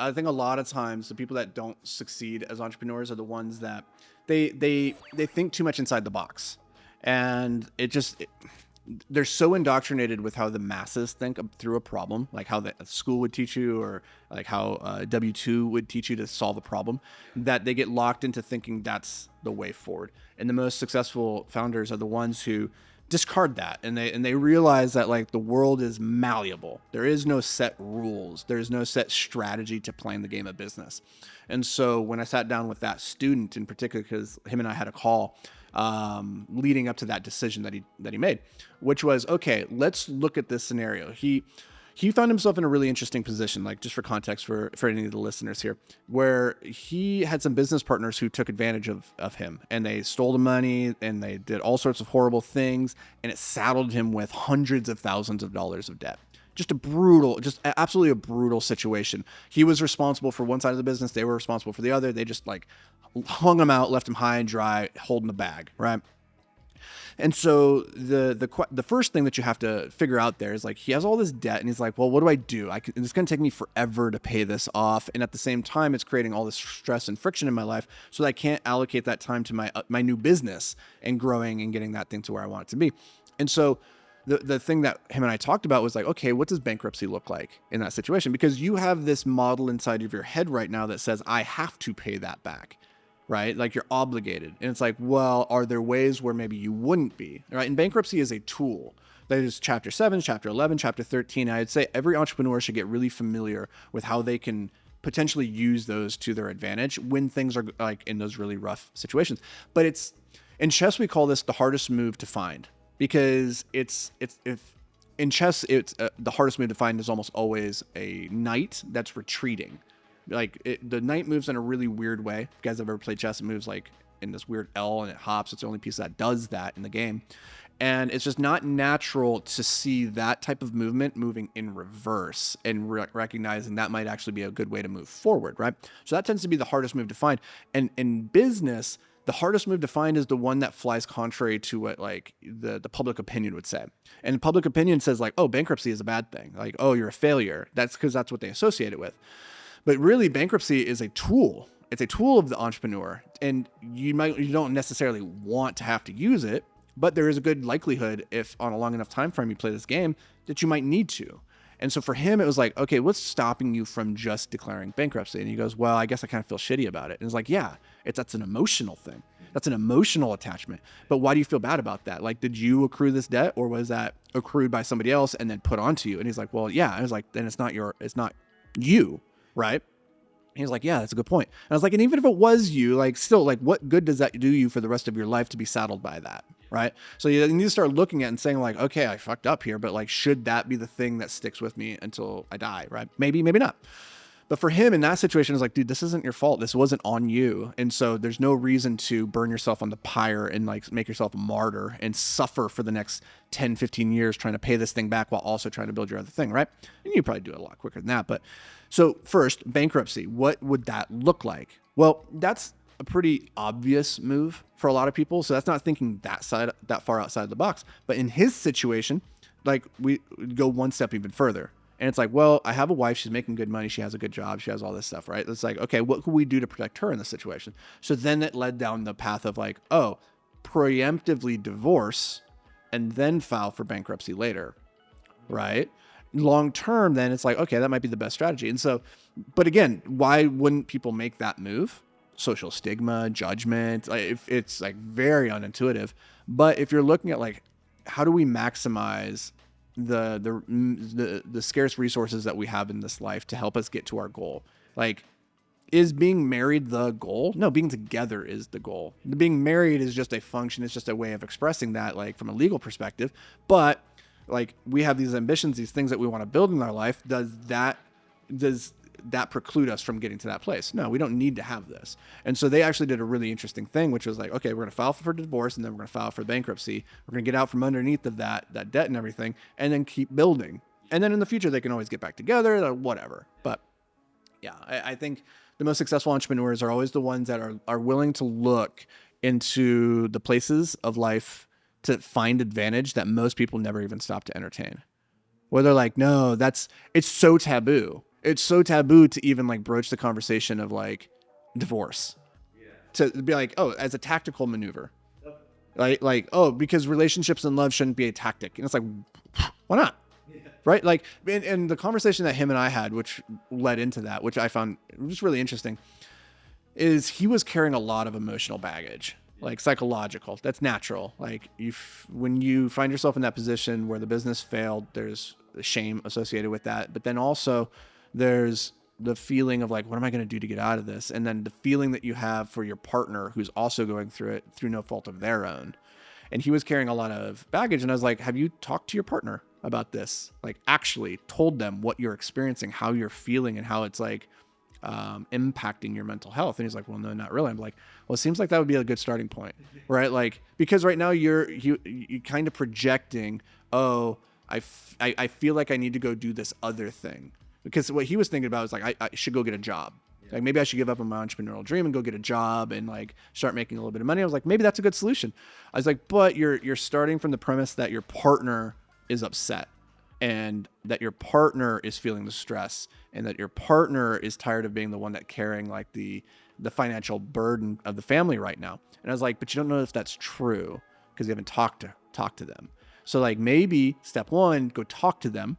I think a lot of times the people that don't succeed as entrepreneurs are the ones that they think too much inside the box, and they're so indoctrinated with how the masses think through a problem, like how the school would teach you, or like how W-2 would teach you to solve a problem, that they get locked into thinking that's the way forward. And the most successful founders are the ones who discard that, and they realize that like the world is malleable. There is no set rules. There's no set strategy to playing the game of business. And so when I sat down with that student in particular, because him and I had a call leading up to that decision that he made, which was, okay, let's look at this scenario. He found himself in a really interesting position, like just for context for any of the listeners here, where he had some business partners who took advantage of him, and they stole the money and they did all sorts of horrible things, and it saddled him with hundreds of thousands of dollars of debt. Just absolutely a brutal situation. He was responsible for one side of the business. They were responsible for the other. They just like hung him out, left him high and dry, holding the bag, right? And so the first thing that you have to figure out there is like, he has all this debt and he's like, well, what do I do? It's going to take me forever to pay this off. And at the same time, it's creating all this stress and friction in my life, so that I can't allocate that time to my new business and growing and getting that thing to where I want it to be. And so the thing that him and I talked about was like, okay, what does bankruptcy look like in that situation? Because you have this model inside of your head right now that says, I have to pay that back. Right? Like you're obligated. And it's like, well, are there ways where maybe you wouldn't be? Right? And bankruptcy is a tool. There's chapter 7, chapter 11, chapter 13. I'd say every entrepreneur should get really familiar with how they can potentially use those to their advantage when things are like in those really rough situations. But in chess, we call this the hardest move to find, because in chess, the hardest move to find is almost always a knight that's retreating. Like the knight moves in a really weird way. If you guys have ever played chess, it moves like in this weird L and it hops. It's the only piece that does that in the game. And it's just not natural to see that type of movement moving in reverse and recognizing that might actually be a good way to move forward, right? So that tends to be the hardest move to find. And in business, the hardest move to find is the one that flies contrary to what like the public opinion would say. And public opinion says like, oh, bankruptcy is a bad thing. Like, oh, you're a failure. That's because that's what they associate it with. But really, bankruptcy is a tool. It's a tool of the entrepreneur, and you don't necessarily want to have to use it, but there is a good likelihood, if on a long enough time frame you play this game, that you might need to. And so for him, it was like, okay, what's stopping you from just declaring bankruptcy? And he goes, well, I guess I kind of feel shitty about it. And it's like, yeah, that's an emotional thing. That's an emotional attachment. But why do you feel bad about that? Like, did you accrue this debt, or was that accrued by somebody else and then put onto you? And he's like, well, yeah. I was like, then it's not you. Right? He was like, yeah, that's a good point. And I was like, and even if it was you, like still, like what good does that do you for the rest of your life to be saddled by that? Right? So you need to start looking at and saying like, okay, I fucked up here, but like, should that be the thing that sticks with me until I die? Right? Maybe not. But for him in that situation, it's like, dude, this isn't your fault. This wasn't on you. And so there's no reason to burn yourself on the pyre and like make yourself a martyr and suffer for the next 10, 15 years trying to pay this thing back while also trying to build your other thing, right? And you probably do it a lot quicker than that. But so first, bankruptcy, what would that look like? Well, that's a pretty obvious move for a lot of people. So that's not thinking that far outside the box. But in his situation, like we go one step even further. And it's like, well, I have a wife. She's making good money. She has a good job. She has all this stuff, right? It's like, okay, what could we do to protect her in this situation? So then it led down the path of like, oh, preemptively divorce and then file for bankruptcy later, right? Long term, then it's like, okay, that might be the best strategy. And so, but again, why wouldn't people make that move? Social stigma, judgment. It's like very unintuitive. But if you're looking at like, how do we maximize the scarce resources that we have in this life to help us get to our goal? Like, is being married the goal? No, being together is the goal. Being married is just a function. It's just a way of expressing that, like from a legal perspective. But like, we have these ambitions, these things that we want to build in our life. Does that preclude us from getting to that place? No, we don't need to have this. And so they actually did a really interesting thing, which was like, okay, we're going to file for divorce, and then we're going to file for bankruptcy. We're going to get out from underneath of that debt and everything, and then keep building. And then in the future, they can always get back together or whatever. But yeah, I think the most successful entrepreneurs are always the ones that are willing to look into the places of life to find advantage that most people never even stop to entertain. Where they're like, no, it's so taboo. It's so taboo to even like broach the conversation of like divorce, to be like, oh, as a tactical maneuver, oh, because relationships and love shouldn't be a tactic. And it's like, why not? Right? Like, and the conversation that him and I had, which led into that, which I found just really interesting, is he was carrying a lot of emotional baggage, like psychological. That's natural. Like when you find yourself in that position where the business failed, there's shame associated with that. But then also there's the feeling of like, what am I going to do to get out of this? And then the feeling that you have for your partner who's also going through it through no fault of their own. And he was carrying a lot of baggage. And I was like, have you talked to your partner about this? Like actually told them what you're experiencing, how you're feeling, and how it's like impacting your mental health? And he's like, well, no, not really. I'm like, well, it seems like that would be a good starting point, right? Like, because right now you kind of projecting, oh, I feel like I need to go do this other thing. Because what he was thinking about is like, I should go get a job. Like maybe I should give up on my entrepreneurial dream and go get a job and like start making a little bit of money. I was like, maybe that's a good solution. I was like, but you're starting from the premise that your partner is upset and that your partner is feeling the stress and that your partner is tired of being the one that carrying like the financial burden of the family right now. And I was like, but you don't know if that's true because you haven't talked to them. So like maybe step one, go talk to them,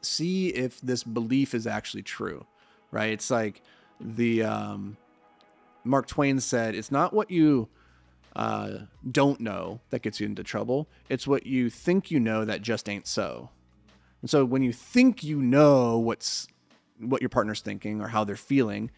see if this belief is actually true. Right? It's like the Mark Twain said, it's not what you don't know that gets you into trouble. It's what you think you know that just ain't so. And so when you think you know what your partner's thinking or how they're feeling,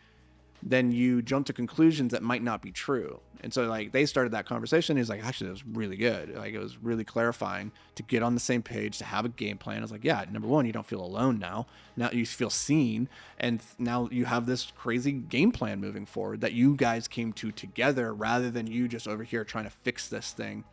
then you jump to conclusions that might not be true. And so like they started that conversation. He's like, actually, it was really good. Like it was really clarifying to get on the same page, to have a game plan. I was like, yeah, number one, you don't feel alone now. Now you feel seen. And now you have this crazy game plan moving forward that you guys came to together rather than you just over here trying to fix this thing.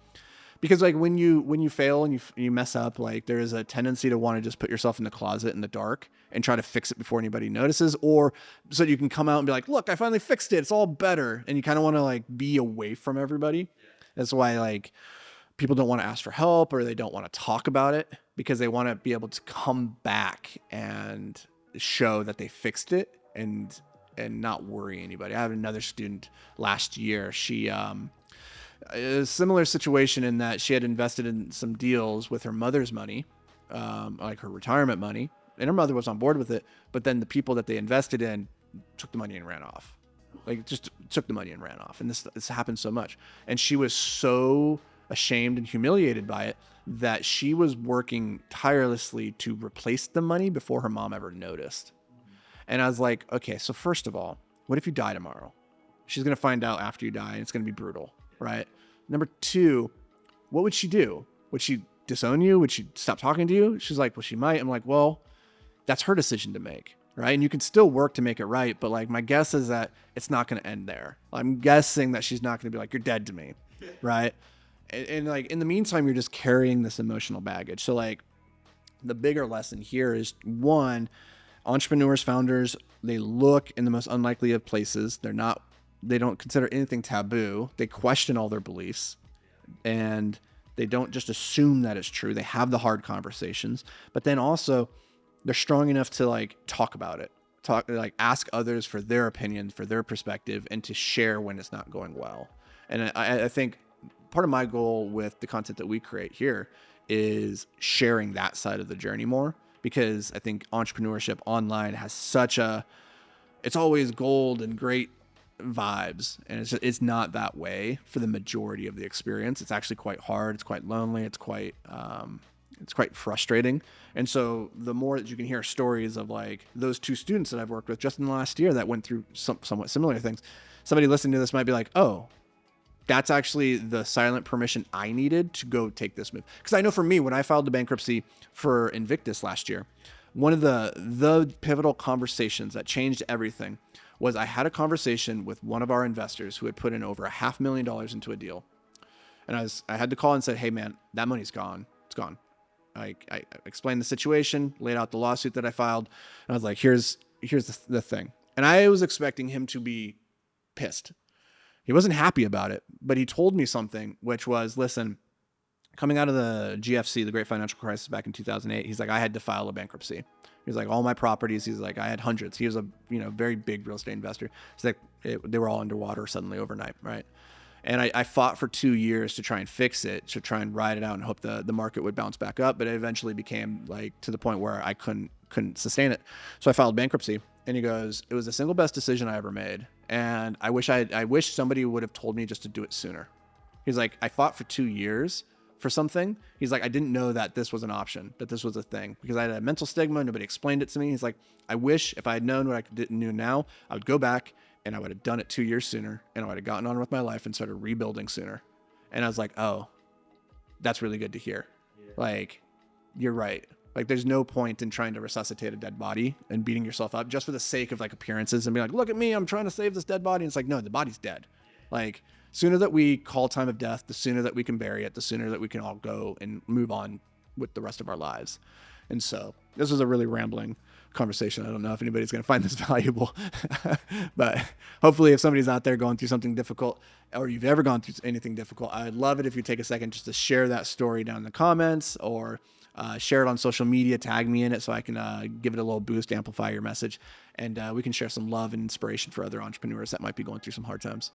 Because like when you fail and you mess up, like there is a tendency to want to just put yourself in the closet in the dark and try to fix it before anybody notices, or so you can come out and be like, look, I finally fixed it. It's all better. And you kind of want to like be away from everybody. That's why like people don't want to ask for help or they don't want to talk about it because they want to be able to come back and show that they fixed it and not worry anybody. I have another student last year. She, a similar situation in that she had invested in some deals with her mother's money, like her retirement money, and her mother was on board with it. But then the people that they invested in took the money and ran off. Like just took the money and ran off. And this happened so much. And she was so ashamed and humiliated by it that she was working tirelessly to replace the money before her mom ever noticed. And I was like, okay, so first of all, what if you die tomorrow? She's going to find out after you die and it's going to be brutal. Right? Number two, what would she do? Would she disown you? Would she stop talking to you? She's like, well, she might. I'm like, well, that's her decision to make. Right? And you can still work to make it right. But like, my guess is that it's not going to end there. I'm guessing that she's not going to be like, you're dead to me. Right? And like, in the meantime, you're just carrying this emotional baggage. So like the bigger lesson here is one, entrepreneurs, founders, they look in the most unlikely of places. They don't consider anything taboo. They question all their beliefs and they don't just assume that it's true. They have the hard conversations, but then also they're strong enough to like talk about it, like ask others for their opinion, for their perspective, and to share when it's not going well. And I think part of my goal with the content that we create here is sharing that side of the journey more, because I think entrepreneurship online has it's always gold and great vibes, and it's not that way for the majority of the experience. It's actually quite hard. It's quite lonely. It's quite frustrating. And so the more that you can hear stories of like those two students that I've worked with just in the last year that went through somewhat similar things, somebody listening to this might be like, oh, that's actually the silent permission I needed to go take this move. Because I know for me, when I filed the bankruptcy for Invictus last year, one of the pivotal conversations that changed everything was I had a conversation with one of our investors who had put in over $500,000 into a deal. And I had to call and said, hey man, that money's gone. It's gone. I explained the situation, laid out the lawsuit that I filed. And I was like, here's the thing. And I was expecting him to be pissed. He wasn't happy about it, but he told me something, which was, listen, coming out of the GFC, the Great Financial Crisis back in 2008, he's like, I had to file a bankruptcy. He's like, all my properties, he's like, I had hundreds. He was a, very big real estate investor. He's like, they were all underwater suddenly overnight, right? And I fought for 2 years to try and fix it, to try and ride it out and hope the market would bounce back up. But it eventually became like to the point where I couldn't sustain it. So I filed bankruptcy. And he goes, it was the single best decision I ever made. And I wish somebody would have told me just to do it sooner. He's like, I fought for 2 years for something. He's like, I didn't know that this was an option, that this was a thing, because I had a mental stigma. Nobody explained it to me. He's like, I wish if I had known what I didn't know now, I would go back and I would have done it 2 years sooner, and I would have gotten on with my life and started rebuilding sooner. And I was like, oh, that's really good to hear. Yeah. Like, you're right. Like, there's no point in trying to resuscitate a dead body and beating yourself up just for the sake of like appearances and being like, look at me, I'm trying to save this dead body. And it's like, no, the body's dead. Like, sooner that we call time of death, the sooner that we can bury it, the sooner that we can all go and move on with the rest of our lives. And so this was a really rambling conversation. I don't know if anybody's going to find this valuable, but hopefully if somebody's out there going through something difficult, or you've ever gone through anything difficult, I'd love it if you take a second just to share that story down in the comments, or share it on social media, tag me in it so I can give it a little boost, amplify your message, and we can share some love and inspiration for other entrepreneurs that might be going through some hard times.